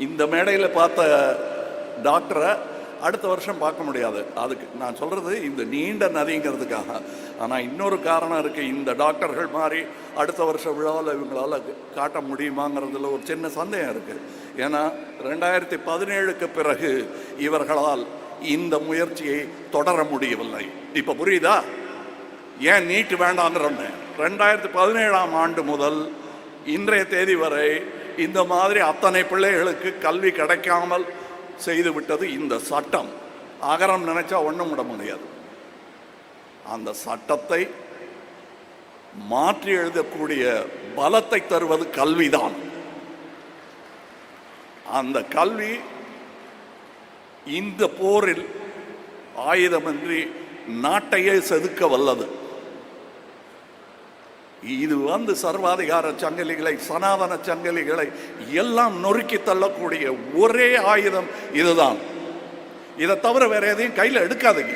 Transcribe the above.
இந்த மேடையில் பார்த்த டாக்டரை அடுத்த வருஷம் பார்க்க முடியாது. அதுக்கு நான் சொல்கிறது இந்த நீண்ட நதிங்கிறதுக்காக. ஆனால் இன்னொரு காரணம் இருக்குது. இந்த டாக்டர்கள் மாதிரி அடுத்த வருஷம் விழாவில் இவங்களால் காட்ட முடியுமாங்கிறதுல ஒரு சின்ன சந்தேகம் இருக்குது. ஏன்னா 2017க்கு பிறகு இவர்களால் இந்த முயற்சியை தொடர முடியவில்லை. இப்போ புரியுதா ஏன் நீட்டு வேண்டாங்கிறோன்னு? 2017ஆம் ஆண்டு முதல் இன்றைய தேதி வரை இந்த மாதிரி அத்தனை பிள்ளைகளுக்கு கல்வி கிடைக்காமல் செய்து விட்டது இந்த சட்டம். அகரம் நினைச்சா ஒன்றும் விட முடியாது. அந்த சட்டத்தை மாற்றி எழுதக்கூடிய பலத்தை தருவது கல்விதான். அந்த கல்வி இந்த போரில் ஆயுதமின்றி நாட்டையே செதுக்க வல்லது. இது சர்வாதிகார சங்கிலிகளை, சனாதன சங்கிலிகளை எல்லாம் நொறுக்கி தள்ளக்கூடிய ஒரே ஆயுதம் இதுதான். இதை தவிர வேற எதையும் கையில் எடுக்காதீங்க.